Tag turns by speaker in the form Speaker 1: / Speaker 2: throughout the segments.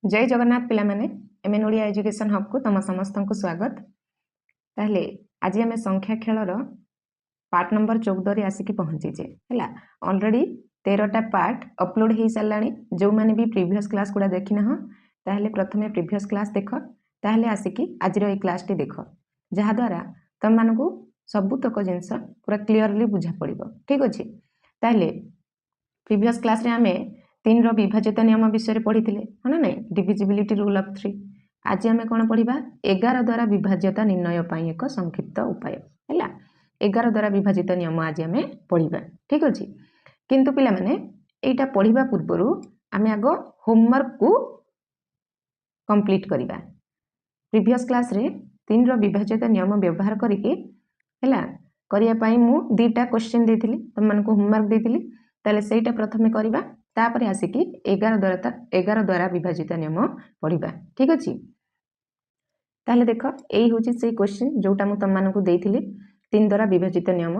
Speaker 1: जय जगन्नाथ पिला माने एमएन ओडिया एजुकेशन हब को तुम समस्त को स्वागत। ताहले आज आम संख्या खेलर पार्ट नंबर 14 रे आसिक पहुँचीचे है। ऑलरेडी 13टा पार्ट अपलोड हो सारा जो मैंने भी प्रीवियस क्लास गुड़ा देखी ना ताहले प्रथमे प्रीवियस क्लास देख ताहले आसिक आज ये क्लास टी देख जहाद्वारा तुम मानू सबुतक जिनस पूरा क्लीयरली बुझा पड़ो। ठीक अच्छे ताहले प्रीवियस क्लास रे आमे 3 रो विभाजित नियम विषय पढ़ी हाँ ना नहीं डिविजिबिलिटी रूल ऑफ 3। आज आम कौन पढ़ा 11 द्वारा विभाज्यता निर्णय पाई एक संक्षिप्त उपाय है। 11 द्वारा विभाजित नियम आज आम पढ़ा। ठीक अच्छे किंतु पिला माने एटा पढ़ा पूर्व आम आग होमवर्क को कंप्लीट करवा। प्रीवियस क्लास रे 3 रो विभाजित नियम व्यवहार करके करने मु 2टा क्वेश्चन देती तुम मानक होमवर्क देती ताले सेटा प्रथमे करवा तापर आसिकी 11 द्वारा विभाजित नियम पढ़ा। ठीक अच्छे ताहले देख यही हूँ से क्वेश्चन जोटा मुझे तुम मानक देती 3 द्वारा विभाजित नियम।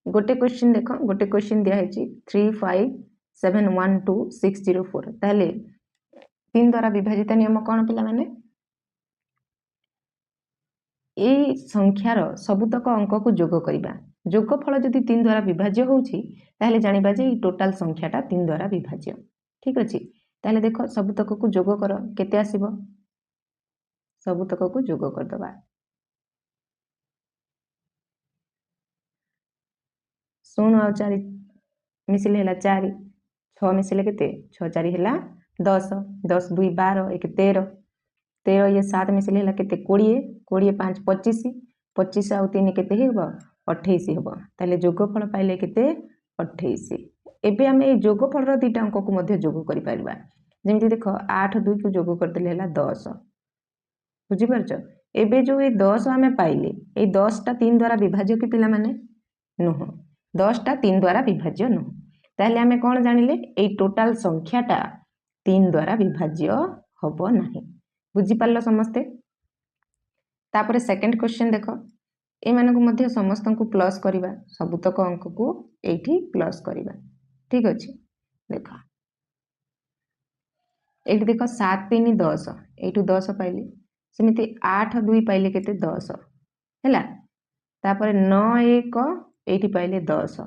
Speaker 1: गोटे क्वेश्चन देख गोटे क्वेश्चन दिखाई 3 5 7 1 2 6 0 4 ताहले 3 द्वारा विभाजित नियम कौन पिला माने यही संख्यार सबुतक अंक को जोग करवा। जोगफल जदि 3 द्वारा विभाज्य होउछि ताहले जानिबा जे टोटाल संख्याटा 3 द्वारा विभाज्य। ठीक अच्छे ताहले देख सबुतक को जोग कर केते आसीबो सबुतक को जोग कर दबा। शून्य और 4 मिसिले हला 4 6 मिसिले केते 6 4 हला 10 10 2 12 1 13 13 ये 7 मिसिले हला केते 20 20 5 25 25 आउ 3 केते हेबो 28 हेबो ताले जोगफल पाइले केते 28। एबे आमे ए जोगफल रो 2टा अंक को मध्य जोग करि परिबा जेमति देखो 8 2 को जोग कर देले हला 10 बुझि परछो। एबे जो ए 10 आमे पाइले ए 10 टा 3 द्वारा विभाज्य कि पिला माने नुह 10 टा 3 द्वारा विभाज्य नुह ताले आमे कोन जानिले ए टोटाल संख्याटा 3 द्वारा विभाज्य हबो नाही। बुझि पारलो समस्ते। तापर सेकंड क्वेश्चन देख ए मानक मध्य समस्त को प्लस करवा सबुतक अंक को एठी प्लस करवा। ठीक अच्छे देख ये देख 7 3 10 एठू 10 पाइले सेमिति 8 2 पाइले केते 10 हैला तापर 9 1 एठी पाइले 10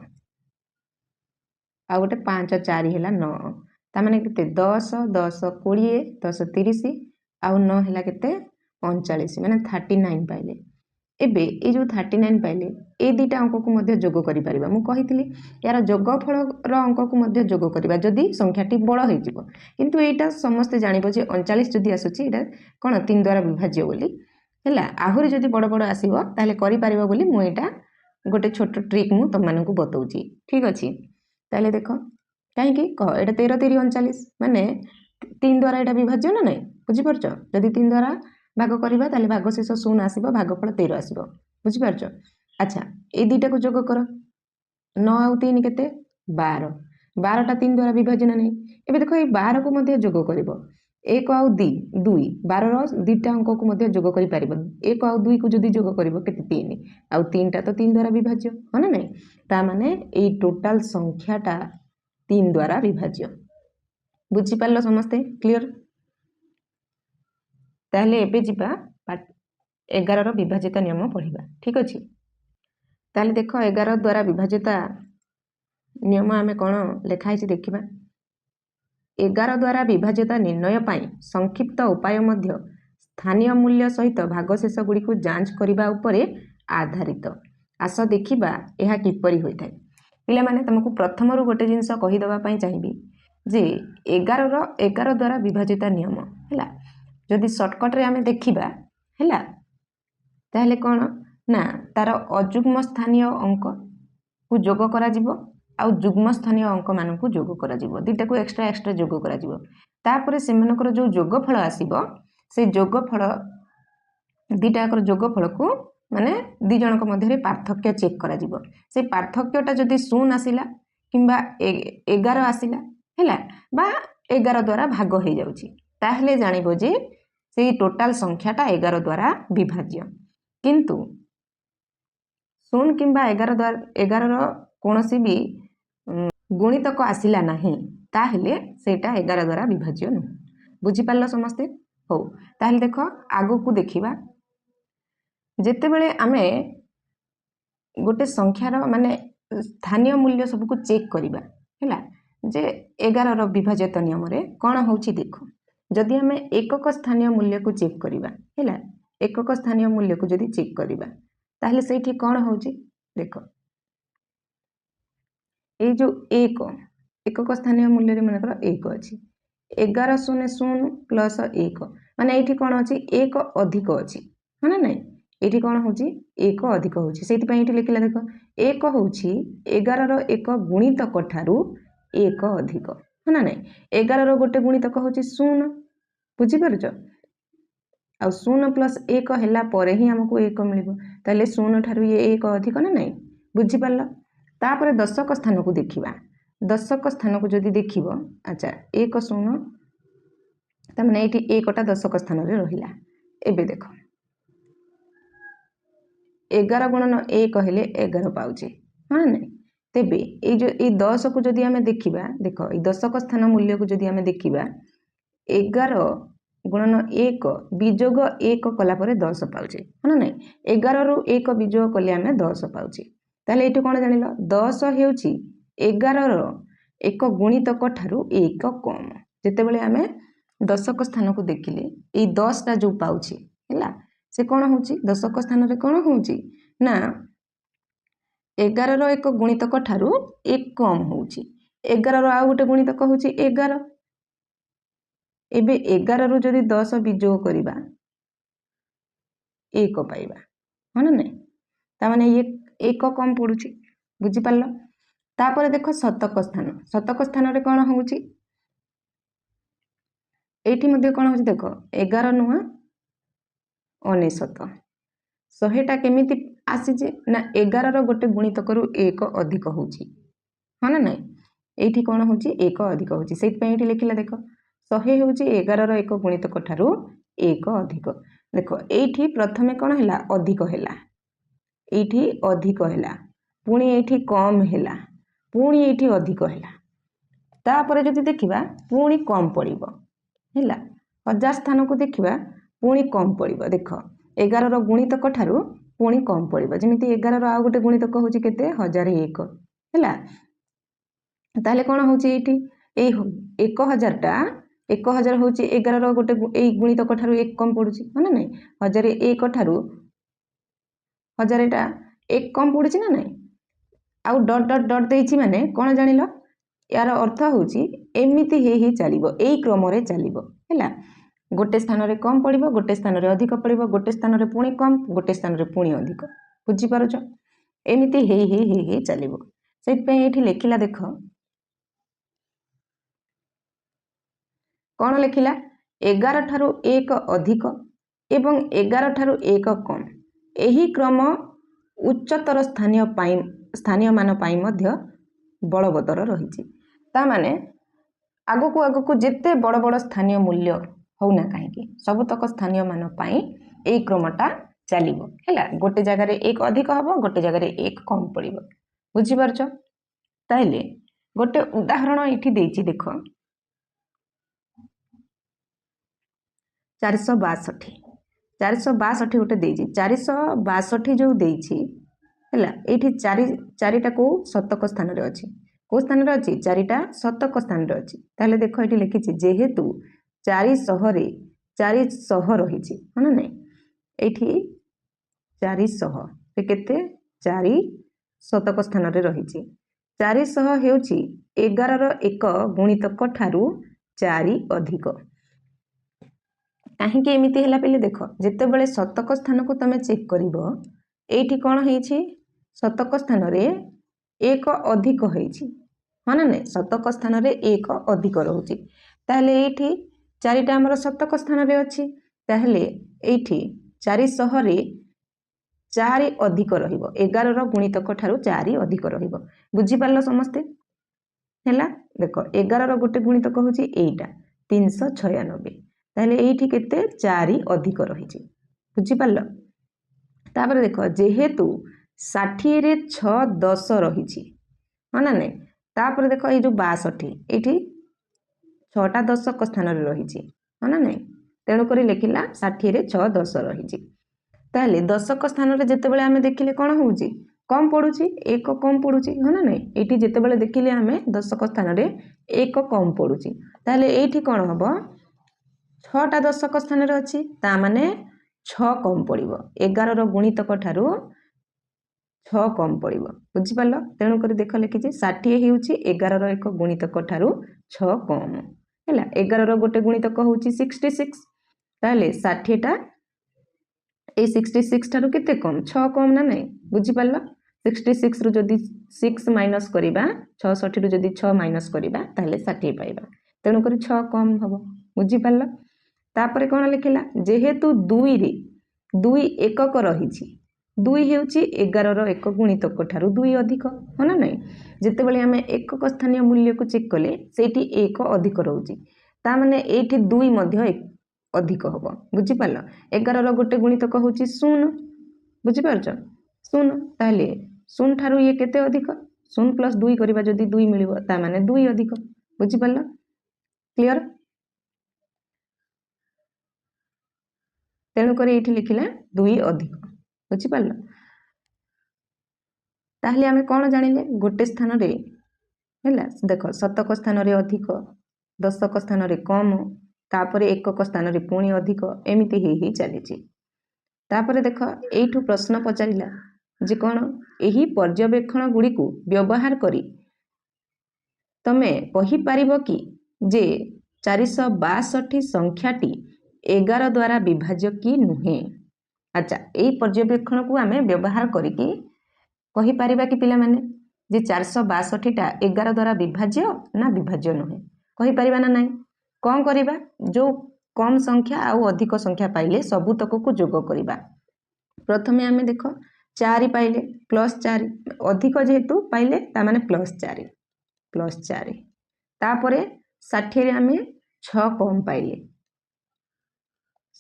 Speaker 1: आ गोटे 5 4 हैला 9 ता माने केते 10 10 20 10 30 आ 9 हैला केते 39 माने 39 पाइले। एबे ए जो 39 पाइले ए 2टा अंक को मध्य जोग करि परिबा मु कहितली यार जोगफल रो अंक को मध्य जोग करिबा जदी संख्याटी बड़ होई जिवो किंतु एटा समस्त जानिबो जे 39 जदी आसुची एटा कोन 3 द्वारा विभाज्य बोली हैला आहुरी जदी बड़ बड़ आसीबो ताले करि परिबो बोली मु एटा गोटे छोट ट्रिक मु तुम मानकु बतौची। ठीक अछि ताले देखो काहे कि कह एटा 13 3 39 माने 3 द्वारा एटा विभाज्य ना नहीं बुझि परछो। जदी 3 द्वारा भाग करवा ताले भाग शेष 0 आसीबो भागफल 13 आसीबो बुझि परछो। अच्छा ए 2टा को जोग कर 9 आउ 3 केते 12 12 टा 3 द्वारा विभाज्य ना नहीं। एबे देखो ए 12 को मध्य जोग करिवो 1 आउ 2 2 12 रो 2टा अंक को मध्य जोग करि परिबो 1 आउ 2 को जदी जोग करिवो केते 3 आउ 3 टा तो 3 द्वारा विभाज्य हो ना नहीं ता माने ए टोटाल संख्याटा 3 द्वारा विभाज्य। बुझि पारलो समस्ते क्लियर। ताहले एबे जिबा 11 रो विभाजित नियम पढ़िबा। ठीक अछि ताहले देखो 11 द्वारा विभाजित नियम आमे कोन लेखा है देखिबा 11 द्वारा विभाजित निर्णय पाई संक्षिप्त उपाय मध्य स्थानीय मूल्य सहित भागशेष गुडी को जांच करिबा उपरे आधारित। आस देखिबा एहा किपरि होई थाय पिला माने तुमको प्रथम रु गोटे जिंस कहि दबा पई चाहिबी जे 11 द्वारा विभाजित नियम हैला जदि शॉर्टकट रे आमे देखिबा हैला ताहले कोन ना तार अजुग्म स्थानीय अंक को जोग करा जिवो आउ जुग्म स्थानीय अंक मान को जोग करा जिवो 2टा को एक्स्ट्रा जोग करा जिवो तापरे सेमानकर जो जोगफल आसीबो से जोगफल 2टा कर जोगफल को माने 2 जनक मध्य पार्थक्य चेक करा जिवो से पार्थक्यटा जदि 0 आसिला किंबा 11 आसिला हैला बा 11 द्वारा भाग हो जाउची ताहले जानिबो जे से टोटाल संख्याटा 11 द्वारा विभाज्य। किंतु 0 किंबा 11 द्वारा 11 रो कोनोसी भी गुणितक आसिला नाही ताहले सेटा 11 द्वारा विभाज्य नु बुझीपार समस्ते हो ताहले देख आगु को देखिबा जेतेबेले आमे गोटे संख्यार माने स्थानीय मूल्य सबको चेक करिबा हैला जे 11 रो विभाजित नियम रे कोन होउची देखो जदि आमे एकक स्थानीय मूल्य को चेक करिबा हैला एकक स्थानीय मूल्य को जदि चेक करिबा ताहले सेठी कोन होउची देखो ए जो एकक स्थानीय मूल्य रे माने कर 1 अछि 1100 प्लस 1 माने एठी कोन अछि 1 अधिक अछि है ना नहीं एठी कोन होउची 1 अधिक होउची सेति पई एठी लिखिला देखो 1 होउची 11 रो 1 गुणितक ठारू 1 अधिक है ना नहीं 11 रो गोटे गुणितक होउची 0 बुझी परछ आ 0 प्लस 1 हैला परे ही हमको 1 मिलिबो ताले 0 ठारू ये 1 अधिक ना नहीं बुझी परला तापर दशक स्थान को देखिबा दशक स्थान को जदि देखिबो अच्छा 1 0 त माने एठी 1 टा दशक स्थान रे रहिला एबे देखो 11 गुणन 1 हेले 11 पाउचे हाँ नहीं तेबे ये जो ये 10 को जदि आमे देखिबा देखो ये दशक स्थान मूल्य को जदि आमे देखिबा 11 गुणन 1 विजोग 1 कला परे 10 पाउचे हाँ नहीं 11 रु 1 विजोग कले आमे 10 पाउचे ताले एठी कोन जानिलो 10 हेउची 11 रो 1 गुणितक ठारू 1 कम जेतेबेले आमे दशक स्थान को देखिले ये 10 टा जो पाउची हैला से कौन होउची दशक स्थान रे कौन होउची ना 11 रो 1 गुणितक ठारू 1 कम होउची 11 रो आ गोटे गुणितक होउची 11 एबे 11 रो जदि 10 विजोग करिबा 1 पाइबा हा ना नहीं ता माने ये 1 कम पडुची बुझी पारलो तापर देखो शतक स्थान रे कौन होउची एठी मध्ये कौन होउची देखो 11 नुआ 99 100टा केमिति आसीजे ना 11 रो गोटे गुणितक रु 1 अधिक होउची हा ना नहीं एठी कोन होउची 1 अधिक होउची सेति पई एठी लिखिला देखो 100 होउची 11 रो 1 गुणितक ठारू 1 अधिक देखो एठी प्रथमे कोन हैला अधिक हैला एठी अधिक हैला पुणी एठी कम हैला पुणी एठी अधिक हैला तापर जदि देखिबा पुणी कम पड़िबो हैला 1000 स्थान को देखिबा पुणी कम पड़िबो देखो 11 रो गुणितक ठारू पुणी कम पड़िबो जेमिति 11 रो आ गोटे गुणितक होउची केते 1001 हैला ताले कोन होउची एठी ए 1000 टा 1000 होउची 11 रो गोटे ए गुणितक ठारू 1 कम पडुची माने नहीं 1001 ठारू 1000 टा 1 कम पडुची ना नहीं आउ डॉट डॉट डॉट देइची माने कोन जानिलो यार अर्थ होउची एमिति हे चलिबो एई क्रम रे चलिबो हैला गोटे स्थान रे कम पड़िबो गोटे स्थान रे अधिक पड़िबो गोटे स्थान रे पुणी कम गोटे स्थान रे पुणी अधिक बुझी पारुछ एमिति हे चलिबो सेति पई एठी लेखिला देखो कोन लेखिला 11 ठारू 1 अधिक एवं 11 ठारू 1 कम एही क्रम उच्चतर स्थानीय मान पाई मध्य बलवत्तर रहिछि ता माने आगो को जेते बड़ बड़ स्थानीय मूल्य होना कहीं सबतक स्थानीय मान पाई ए क्रमटा चलिबो हैला गोटे जगह रे 1 अधिक हबो गोटे जगह रे 1 कम पड़िबो बुझी परछ ताइले गोटे उदाहरण एठी देइछि देखो 462 गोटे देइछि 462 जो देइछि हैला एठी चारिटा को शतक स्थान रे अछि को स्थान रे अछि चारिटा शतक स्थान रे अछि ताले देखो एठी लिखिछि जेहेतु 400 रे 400 रहिछि हना नै एठी 400 रे केते 4 शतक स्थान रे रहिछि 400 हेउछि 11 रो 1 गुणितक ठारू 4 अधिक काहे के एमिति हैला पहिले देखो जेते बेले शतक स्थान को तमे चेक करिवो एठी कोन हेछि शतक स्थान रे 1 अधिक हेछि हना नै शतक स्थान रे 1 अधिक रहउछि ताहले एठी चारिटा हमर शतक स्थान रे अछि ताहले एठी 400 रे 4 अधिक रहिबो 11 रो गुणितक ठारू 4 अधिक रहिबो बुझी पारलो समस्ते हैला देखो 11 रो गोटे गुणितक होछि एटा 396 ताहले एठी केते 4 अधिक रहिछि बुझी पारलो तापर देखो जेहेतु 60 रे 6 10 रहिछि हना नै तापर देखो ए जो 62 एठी 6टा दशक स्थान रे रहिछि हाँ ना नहीं तेणुक लिखिला 60 रे 6 10 रही ताहले दशक स्थान रे जेतेबेले आमे देखिले कोन होउची कम पड़ुची एक कम पड़ुची हाँ ना नहीं एठी जेतेबेले देखिले आमे दशक स्थान रे एक कम पड़ुची ताहले एठी कोन हबो 6टा दशक स्थान रे अछि ता माने 6 कम पड़िबो 11 रो गुणितक ठारू 6 कम पड़िबो बुझि पालो तेणु करी देख लिखिची 60 हेउची 11 रो एक गुणितक ठारू 6 कम हैला 11 रो गोटे गुणितक होउची 66 ताहले 60 टा ए 66 ठारू केते कम 6 कम ना नहीं बुझि पालो 66 रु जदी 6 माइनस करिबा 66 रु जदी 6 माइनस करिबा ताहले 60 पाइबा तेणु करी 6 कम हबो बुझि पालो तापरे कोन लिखिला जेहेतु 2 रे 2 एकक रहिछि 2 हेउछि 11 रो एक गुणितक ठारू 2 अधिक हो ना नहीं जेतेबेले हमें एकक स्थानीय मूल्य को चेक कले सेठी एक अधिक रहउछि ता माने एठी 2 मध्ये अधिक हबो बुझि पालो 11 रो गोटे गुणितक होउछि 0 बुझि पारछ 0 ताले 0 ठारू ये केते अधिक 0 प्लस 2 करिबा जदी 2 मिलिबो ता माने 2 अधिक बुझि पालो क्लियर तेणु करी एठी लिखिला 2 अधिक बुझि पालो ताहले आमे कोन जानिले गोटे स्थान रे हैला देखो शतक स्थान रे अधिक दशक स्थान रे कम तापरे एकक स्थान रे पुणी अधिक एमिति ही चलीची तापरे देख एठू प्रश्न पचारिला जे कोन एही पर्यवेक्षण गुडी को व्यवहार करी तमे कहि पारिबो कि जे 462 संख्याटी 11 द्वारा विभाज्य कि नुहे अच्छा एही पर्यवेक्षण को आमे व्यवहार करी कि कहि पारिबा कि पिला माने जे 462 टा 11 द्वारा विभाज्य ना विभाज्य नुहे कहि पारिबा ना नहीं कौन करिबा जो कम संख्या आउ अधिक संख्या पाइले सबुतक को जोग करिबा प्रथमे आमे देखो 4 पाइले +4 अधिक जेहेतु पाइले ता माने +4 तापरे 60 रे आमे 6 कम पाइले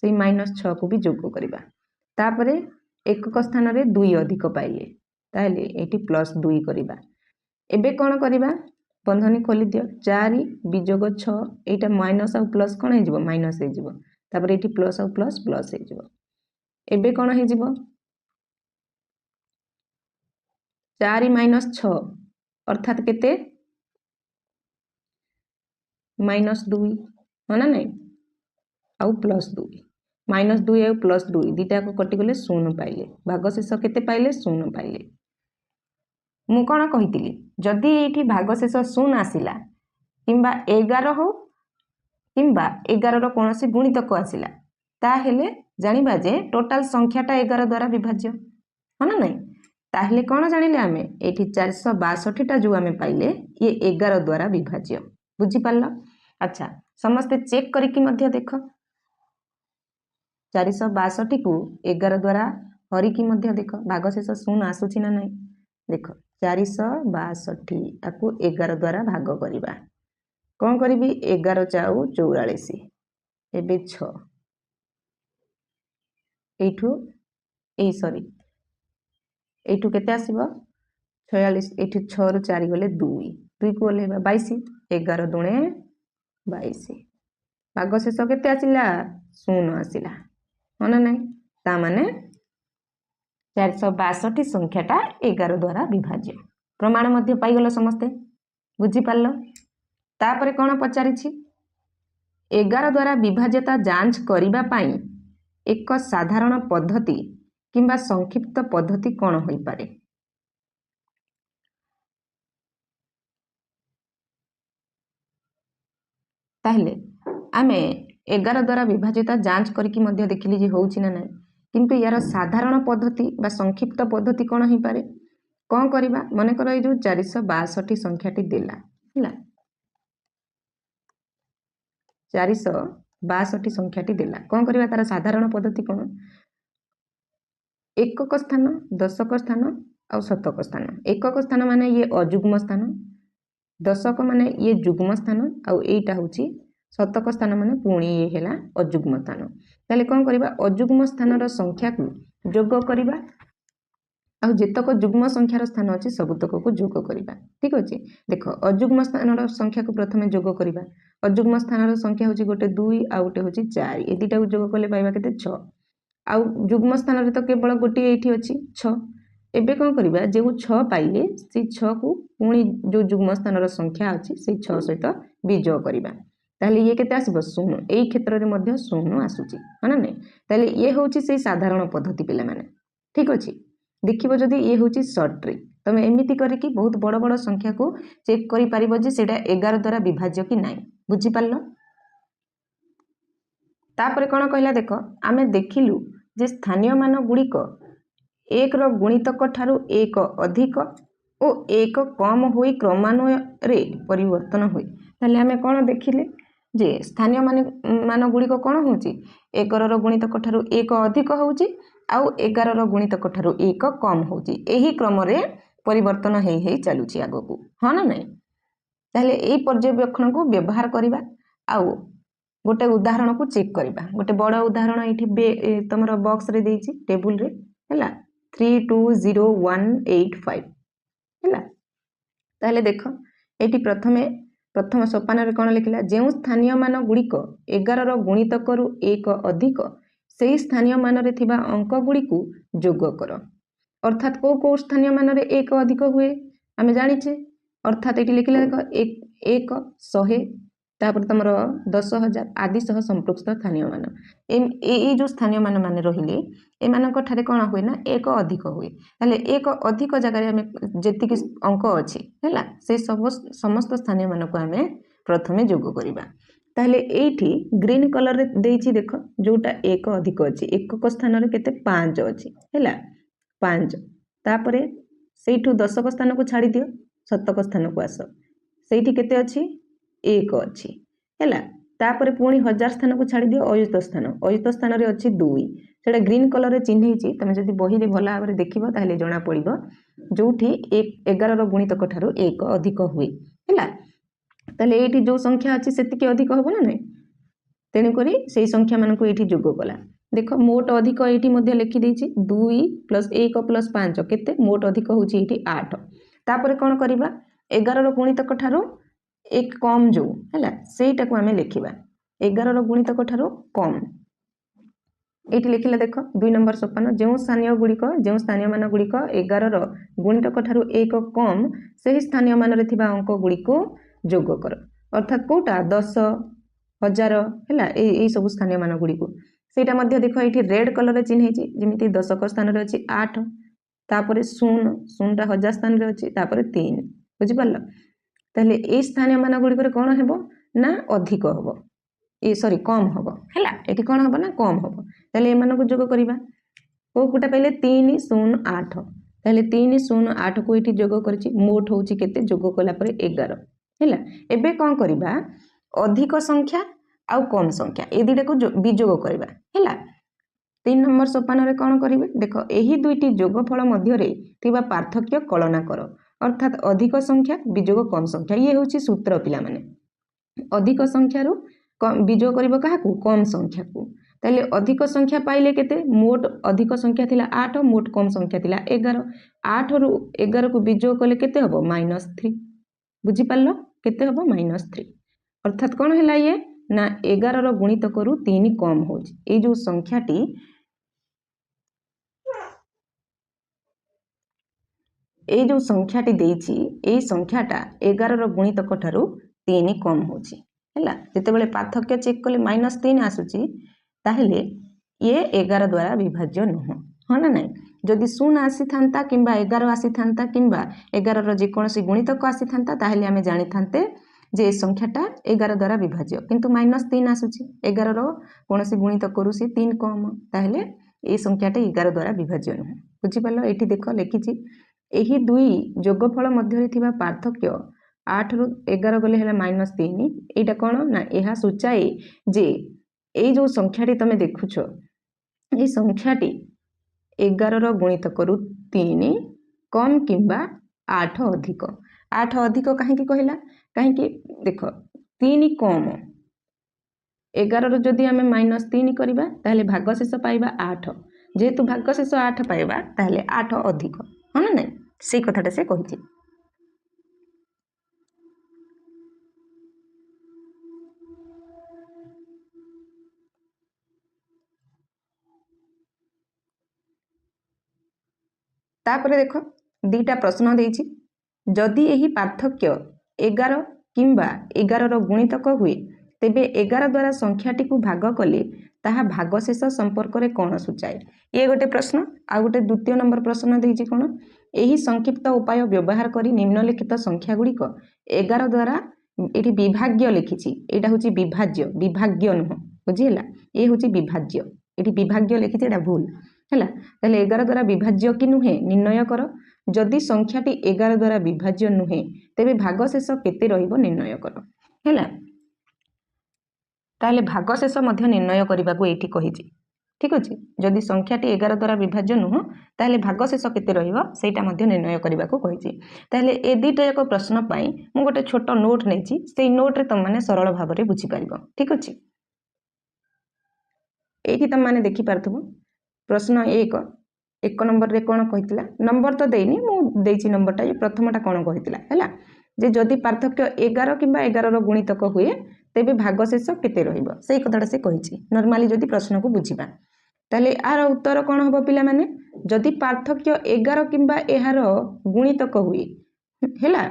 Speaker 1: से -6 को भी जोग करिबा तापरे एकक स्थान रे 2 अधिक पाइले ताले एठी +2 करिबा एबे कोन करिबा बंधनी खोली दियो 4 बिजोग 6 एटा माइनस आ प्लस कोन हे जिवो माइनस हे जिवो तापर एठी प्लस आ प्लस प्लस हे जिवो एबे कोन हे जिवो 4 - 6 अर्थात केते -2 होना नहीं आउ +2 -2 आ +2 दीटा को कटि गले 0 पाइले भागशेष केते पाइले 0 पाइले मु कोन कहितिली जदी एठी भागशेष 0 आसिला किंबा 11 हो किंबा 11 रो कोनोसी गुणितक आसिला ता हेले जानिबा जे टोटल संख्याटा 11 द्वारा विभाज्य होना नहीं ताहले कोन जानिले आमे एठी 462 टा जो आमे पाइले ये 11 द्वारा विभाज्य बुझी पाल्ला अच्छा समस्त चेक करिकि मध्य देखो 462 को 11 द्वारा हरि की मध्य देखो भागशेष 0 आसुची ना नहीं देखो 462 आकु 11 द्वारा भाग करिबा कौन करिबी 11 चाउ 44 एबे 6 एठू ए सॉरी एठू केते आसीबो 46 एठू 6 रु 4 गले 2 को लेबा 22 11 दुणे 22 भागशेष केते आसिला 0 आसिला होना नहीं ता माने 462 संख्याटा 11 द्वारा विभाज्य प्रमाण मध्य पाइगल समस्ते बुझी पारलो तापरे कोन पचारिछि 11 द्वारा विभाज्यता जांच करिबा पाई एक साधारण पद्धति किंबा संक्षिप्त पद्धति कोन होई पारे ताहले आमे 11 द्वारा विभाज्यता जांच करिकि मध्य देखिली जे होउछि ना नहीं किंतु यार साधारण पद्धति बा संक्षिप्त पद्धति कोन होई पारे कोन करिबा मने करो ए जो 462 संख्याटी देला हैला 462 संख्याटी देला कोन करिबा तार साधारण पद्धति कोन एकक स्थान दशक स्थान और शतक स्थान एकक स्थान माने ये अजुग्म स्थान दशक माने ये जुग्म स्थान और एटा होची शतक स्थान माने पुणी ये हेला अजुग्म स्थान ताले कोन करिबा अजुग्म स्थान रो संख्या को जोग करिबा आ जेतक जुग्म संख्यार स्थान अछि सबुतक को जोग करिबा ठीक अछि देखो अजुग्म स्थान रो संख्या को प्रथमे जोग करिबा अजुग्म स्थान संख्या हूँ गोटे 2 आउ गोटे हूँ 4 ए दुटा जोग कले पाइबा केते 6 आउ जुग्म स्थान तो केवल गोटे ये अच्छी 6 एबे कौन करवा जो 6 पाइले से 6 को पुणी जो जुग्म स्थान संख्या अच्छी से 6 सहित विजोग करवा ताहले ये केते आसीबो 0 एई क्षेत्र रे मध्य 0 आसुची है ना नहीं ताहले ये होची से साधारण पद्धति पिला माने ठीक अछि देखिबो जदी ये होची शॉर्ट ट्रिक तमे एमिति करिकि बहुत बड़ बड़ संख्या को चेक करि परिबो जे सेटा 11 द्वारा विभाज्य कि नाही बुझी पारलो तापरे कोन कहला देखो आमे देखिलु जे स्थानीय मान गुड़िक 1 रो गुणितक ठारू 1 अधिक ओ 1 कम होई क्रमान्वय रे परिवर्तन होई ताले आमे कोन देखिले जे स्थानीय मान गुड़िक कोन होची 11 रो गुणितक ठारू 1 अधिक होची आउ 11 रो गुणितक ठारू 1 कम होची एही क्रम रे परिवर्तन हेई हेई चालुची आगो को हां ना नहीं ताले एई पर्यवेक्षण को व्यवहार करिबा आउ गोटे उदाहरण को चेक करबा गोटे बड़ उदाहरण एठी तमरो बॉक्स रे देइची टेबल रे हैला 320185 हैला ताले देखो एठी प्रथम सोपान रे कोन लिखिला जेउ स्थानीय मान गुड़िक 11 रो गुणितक रु 1 अधिक सेही स्थानीय मान रे थिबा अंक गुड़ी को जोग कर अर्थात को स्थानीय मान रे 1 अधिक हुए आमे जानिछे अर्थात एठी लिखिला देखो 100 तापर तमरो 10,000 आदि सह संपृक्त स्थानीय मान ए जो स्थानीय मान माने रहिले ए मानक ठारे कोन होय ना 1 अधिक हुए ताले 1 अधिक जगह रे हमें जेतिक अंक अछि हैला से समस्त स्थानीय मान को हमें प्रथमे जोग करिबा ताले एठी ग्रीन कलर रे देइछि देखो जोटा 1 अधिक अछि एकक स्थान रे केते 5 अछि हैला 5 तापरे सेठू दशक स्थान को छाड़ी दियो शतक स्थान को आस सेठी केते अछि 1 अछि हैला तापरे पुणी 1000 स्थान को छाड़ी दियो अयुत स्थान रे अछि 2 सेटा ग्रीन कलर रे चिन्ह हिची तमे जदी बही रे भला भाबरे देखिबो ताहले जणा पड़िबो जोठी 11 रो गुणितक ठारू 1 अधिक हुए हैला ताहले एठी जो संख्या अछि सेतिके अधिक होबो ना नै तेनु करी सेही संख्या मान को एठी जोग कला देखो मोट अधिक एठी मध्ये लिखि देइछि 2 + 1 + 5 केते मोट अधिक होछि एठी 8 तापरे कोन करबा 11 रो गुणितक ठारू 1 कम जो हैला सेटा को हमें लिखिबा 11 रो गुणितक ठारू कम एठी लिखिला देखो 2 नंबर सोपान जेउ स्थानीय मान गुड़िक 11 रो गुणितक ठारू 1 कम सेही स्थानीय मान रे थिबा अंक गुड़ी को जोग कर अर्थात कोटा 10 1000 हैला ए सब स्थानीय मान गुड़ी को सेटा मध्ये देखो एठी रेड कलर रे चिन्ह हिची जेमिति दशक स्थान रे अछि 8 तापरे 0 टा 1000 स्थान रे अछि तापरे 3 बुझि पारलो ताहले ए स्थानीय मान गुड़ी करे कोन हेबो ना अधिक होबो ए सॉरी कम होबो हैला एठी कोन होबो ना कम होबो ताहले ए मान को जोग करिबा को कुटा पहिले 308 ताहले 308 को एठी जोग करछि मोट होछि केते जोग कला परे 11 हैला एबे कोन करिबा अधिक संख्या आउ कम संख्या ए दिडे को विजोग करिबा हैला 3 नंबर सोपान रे कोन करिवे देखो एही दुईटी जोगफल मध्य रे थिबा पार्थक्य कलना करो अर्थात अधिक संख्या विजोग कम संख्या ये होची सूत्र पिला माने अधिक संख्या रु विजोग करिवो काहा को कम संख्या को ताले अधिक संख्या पाइले केते मोट अधिक संख्या थिला 8 मोट कम संख्या थिला 11 8 रु 11 को विजोग कले केते हबो -3 बुझी पारलो केते हबो -3 अर्थात कोन हैला ये ना 11 रो गुणितक रु 3 कम होची ए जो संख्याटी ए जो संख्याटी देइछि ए संख्याटा 11 रो गुणितक ठारू 3 कम होची हैला जते बेले पार्थक्य चेक कले -3 आसुची ताहेले ये 11 द्वारा विभाज्य नहो हां ना नहीं जदि 0 आसी थांता किंबा 11 आसी थांता किंबा 11 रो जे कोनसी गुणितक आसी थांता ताहेले हमें जानि थांते जे संख्याटा 11 द्वारा विभाज्य किंतु -3 आसुची 11 रो कोनसी गुणितक करू से 3 कम ताहेले ए संख्याटा 11 द्वारा विभाज्य नहो बुझि पालो एठी देखो लिखिची एही दुई जोगफल मध्य रे थिबा पार्थक्य 8 रु 11 गले हैला -3 एटा कोन ना एहा सूचाए जे ए जो संख्याटी तमे देखुछो ए संख्याटी 11 रो गुणितक रु 3 कम किंबा 8 अधिक 8 अधिक काहे की कहला काहे की देखो 3 कम 11 रो जदी हमें -3 करबा ताहले भागशेष पाइबा 8 जेतु भागशेष 8 पाइबा ताहले 8 अधिक हां ना नहीं से कथाटा से कहिछि तापर देख दीटा प्रश्न देइछि जदि एही पार्थक्य 11 किंबा 11 रो गुणितक हुए तेबे 11 द्वारा संख्याटी को भाग कले ताहा भागशेष संपर्क रे कोन सूचाए। ये गोटे प्रश्न आ गोटे द्वितीय नंबर प्रश्न देइछि कोन एही संक्षिप्त उपाय व्यवहार करी निम्नलिखित संख्या गुड़िक 11 द्वारा एठी विभाज्य लिखिछि एटा होछि विभाज्य विभाज्य नुह बुझिला ए होछि विभाज्य एठी विभाज्य लिखिछि एटा भूल हैला ताले 11 द्वारा विभाज्य कि नुहे निर्णय कर जदि संख्याटी 11 द्वारा विभाज्य नुहे तेबे भागशेष केते रहिबो निर्णय कर हैला ताले भागशेष मध्य निर्णय करबाकू एठी कहिछि ठीक अछि जदि संख्याटी 11 द्वारा विभाज्य नुह ताले भागशेष केते रहिबो सेटा मध्य निर्णय करबाकू कहिछि ताले ए दुईटा एक प्रश्न पई मु गोटे छोट नोट नेछि सेई नोट रे तुम माने सरल भाव रे बुझि पारिबो ठीक अछि एठी तुम माने देखि पारथबो प्रश्न 1 नंबर रे कोन कहितला नंबर तो देइनी मु देइछि नंबरटा ये प्रथमटा कोन कहितला हैला जे जदि पार्थक्य 11 किंबा 11 रो गुणितक हुए तेबे भागशेष केते रहिबो सेई कथाटा से कहिछि नॉर्मली जदि प्रश्न को बुझिबा ताले आर उत्तर कोन हबो पिला माने जदि पार्थक्य 11 किंबा एहार गुणितक हुए हैला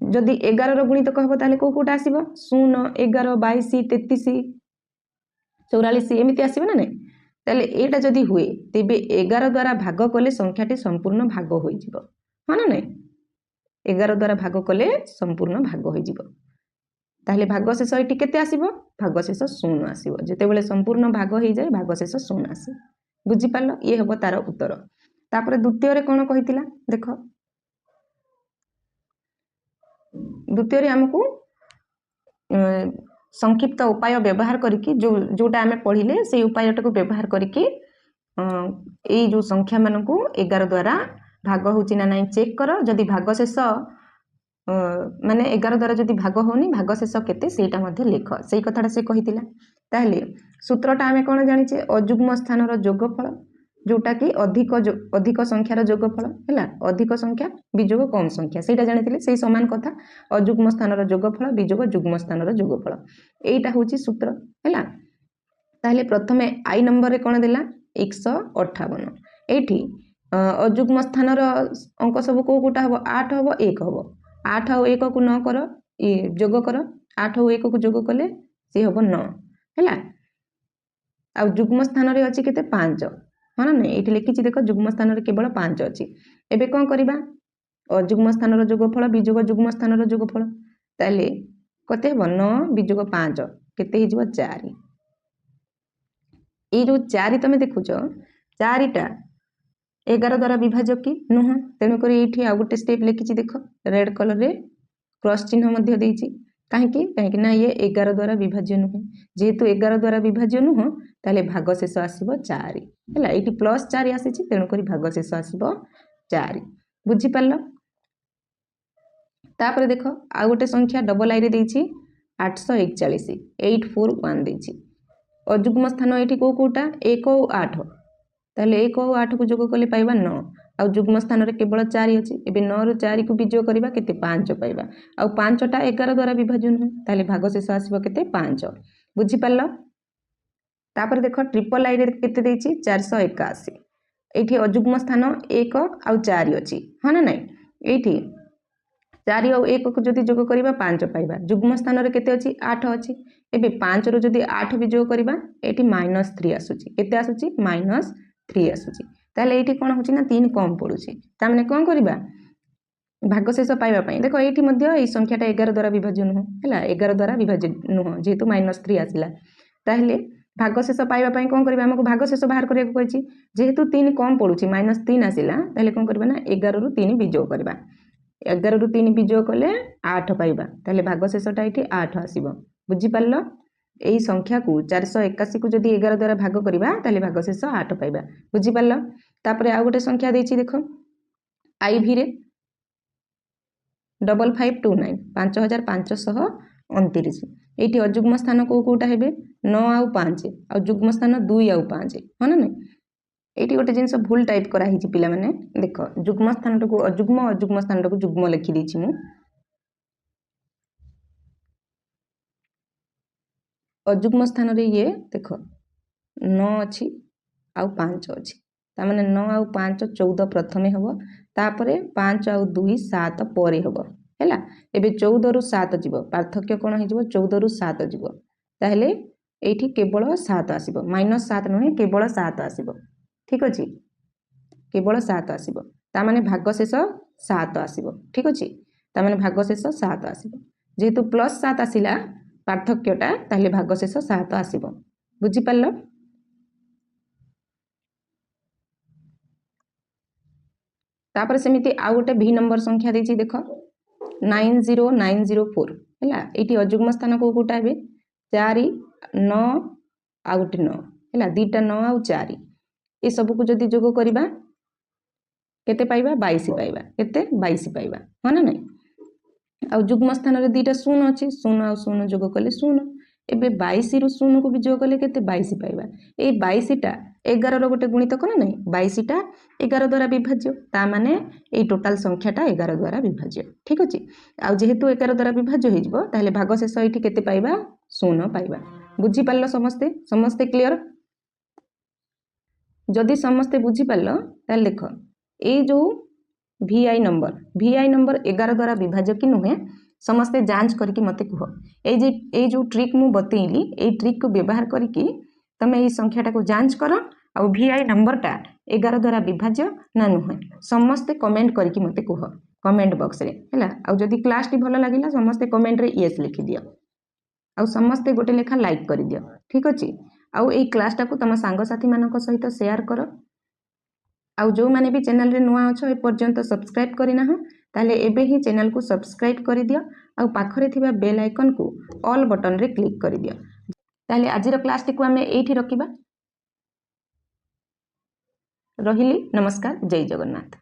Speaker 1: जदि 11 रो गुणितक हबो ताले कोटा आसीबो 0 11 22 33 44 एमिति आसीबो ना नै ताले एटा जदि हुए तेबे 11 द्वारा भाग कले संख्याटी संपूर्ण भाग होई जिवो हा ना नै 11 द्वारा भाग कले संपूर्ण भाग होई जिवो ताले भागशेष एटी केते आसीबो भागशेष 0 आसीबो जेतेबेले संपूर्ण भाग होई जाय भागशेष 0 आसी बुझि पालो ये हबो तार उत्तर तापर द्वितीय रे कोन कहितिला देखो द्वितीय रे हमकु संक्षिप्त उपाय व्यवहार करिकि जोटा आमे पढिले से उपायटा को व्यवहार करिकि ए जो संख्या मानकु 11 द्वारा भाग होची ना नाही चेक करो जदि भागशेष माने 11 द्वारा जदि भाग होनी भागशेष केते सेटा मध्ये लेख सेई कथाटा से कहितिला ताहले सूत्रटा आमे कोन जानिचे अजुग्म स्थान रो योगफल जोटा कि अधिक संख्यार योगफल हैला अधिक संख्या विजोग कम संख्या सेटा जानिथिले सेई समान कथा अजुग्म स्थानर योगफल विजोग जुग्म स्थानर योगफल एटा होची सूत्र हैला ताहले प्रथमे आई नंबर रे कोन देला 158 एठी अजुग्म स्थानर अंक सब कोटा हबो 8 हबो 1 हबो 8 और 1 को 9 करो जोग करो 8 और 1 को जोग कले से हबो 9 हैला आ जुग्म स्थान रे अछि केते 5 हां ना एठी लिखिछि देखो जुग्म स्थान रे केवल 5 अछि एबे कोन करिबा अजुग्म स्थान रो जोगफल विजोग जुग्म स्थान रो जोगफल ताले कते हबो 9 विजोग 5 केते हिजबो 4 ए जो 4 तमे देखुछो 4 टा 11 द्वारा विभाजक की नुह तेणु करी एठी आ गोटे स्टेप लिखिछि देखो रेड कलर रे क्रॉस चिन्ह मध्य देइछि काहे कि ना ये 11 द्वारा विभाज्य नुह जेहेतु 11 द्वारा विभाज्य नुह ताले भागशेष आसीबो 4 हैला एठी प्लस 4 आसीछि तेणु करी भागशेष आसीबो 4 बुझि पाल्लो तापर देखो आ गोटे संख्या डबल आई रे देइछि 841 841 देइछि अजुग्म स्थान एठी कोटा 1 और 8 ताले 1 और 8 को जोग कले पाइबा 9 आ जुग्म स्थान रे केवल 4 अछि एबे 9 रो 4 को विजोग करबा केते 5 पाइबा आ 5 टा 11 द्वारा विभाजन हो ताले भागशेष आसीबो केते 5 बुझि पाल्लो तापर देखो ट्रिपल आई रे केते देइछि 481 एठी अजुग्म स्थान 1 आ 4 अछि हा ना नै एठी 4 और 1 को जदि जोग करबा 5 पाइबा जुग्म स्थान रे केते अछि 8 अछि एबे 5 रो जदि 8 विजोग करबा एठी -3 आसुछि केते आसुछि -3 आसुछि ताले एठी कोन होछि ना 3 कम पडुछि ता माने कोन करबा भागशेष पाइबा पई देखो एठी मध्य ए संख्याटा 11 द्वारा विभाजन हो हैला 11 द्वारा विभाजन नुह जेहेतु -3 आसिला ताहले भागशेष पाइबा पई कोन करबा हमको भागशेष बाहर करिया को कहछि जेहेतु 3 कम पडुछि -3 आसिला ताहले कोन करबा ना 11 रु 3 विजोग करबा 11 रु 3 विजोग कले 8 पाइबा ताहले भागशेषटा एठी 8 आसीबो बुझि पाल्लो एही संख्या को 481 को जदि 11 द्वारा भाग करिबा ताले भागशेष 8 पाइबा बुझि पाल्लो तापरे आ गोटे संख्या देछि देखो आईवी रे 5529 5529 एठी अजुग्म स्थान कोटा हेबे 9 आ 5 आ जुग्म स्थान 2 आ 5 हां ना नै एठी गोटे जिंस भूल टाइप करा हिची पिला माने देखो जुग्म स्थान को अजुग्म अजुग्म स्थान को जुग्म लिखि दिछि मु अजुग्म स्थान रे ये देखो 9 अछि आ 5 अछि तामाने 9 आउ 5 14 प्रथमे हबो तापरे 5 आउ 2 7 परे हबो हैला एबे 14 रु 7 जीवो पार्थक्य कोन हे जीवो 14 रु 7 जीवो ताहले एठी केवल 7 आसीबो -7 नहे केवल 7 आसीबो ठीक अछि केवल 7 आसीबो तामाने भागशेष 7 आसीबो ठीक अछि तामाने भागशेष 7 आसीबो जेहेतु +7 आसिला पार्थक्यटा ताहले भागशेष 7 आसीबो बुझी पाल्लो तापर सेमिति आउ गोटे भी नंबर संख्या देछि देखो 90904 हैला एठी अजुग्म स्थान को कोटा हेबे 4 9 आ गोटे 9 हैला दीटा 9 आ 4 ए सब को जदी जोग करबा केते पाइबा 22 पाइबा केते 22 पाइबा हो ना नहीं आ जुग्म स्थान रे दीटा 0 अछि 0 आ 0 जोग कले 0 एबे 22 रु 0 को भी जोग कले केते 22 पाइबा ए 22 टा 11 रो गोटे गुणितक ना नहीं 22 टा 11 द्वारा विभाज्य ता माने ए टोटल संख्याटा 11 द्वारा विभाज्य ठीक अछि आ जेहेतु 11 द्वारा विभाज्य हे जिवो ताले भागशेष एठी केते पाइबा 0 पाइबा बुझी पाल्लो समस्ते समस्ते क्लियर जदि समस्ते बुझी पाल्लो ताले देखो ए जो VI नंबर 11 द्वारा विभाज्य कि नुहे समस्ते जांच करके मते कह ए जो ट्रिक मु बतेइली ए ट्रिक को व्यवहार करके तमे ए संख्याटा को जांच कर आ VI नंबरटा 11 द्वारा विभाज्य ना नुहे समस्ते कमेंट करके मते कह कमेंट बॉक्स रे हैला आ जदि क्लास टी भलो लागिला समस्ते कमेंट रे यस लिखि दियो आ समस्ते गोटे लेखा लाइक कर दियो ठीक अछि आ ए क्लास टा को तम सांग साथी मानक सहित शेयर करो आउ जो माने भी चैनल रे नुआ अछ ए पर्यंत सब्सक्राइब करिना हो ताले एबे ही चैनल को सब्सक्राइब करि दियो आउ पाखरे थिबा बेल आइकन को ऑल बटन रे क्लिक करि दियो ताले आजिर क्लास टी को हमें एठी रखिबा रहिली नमस्कार जय जगन्नाथ।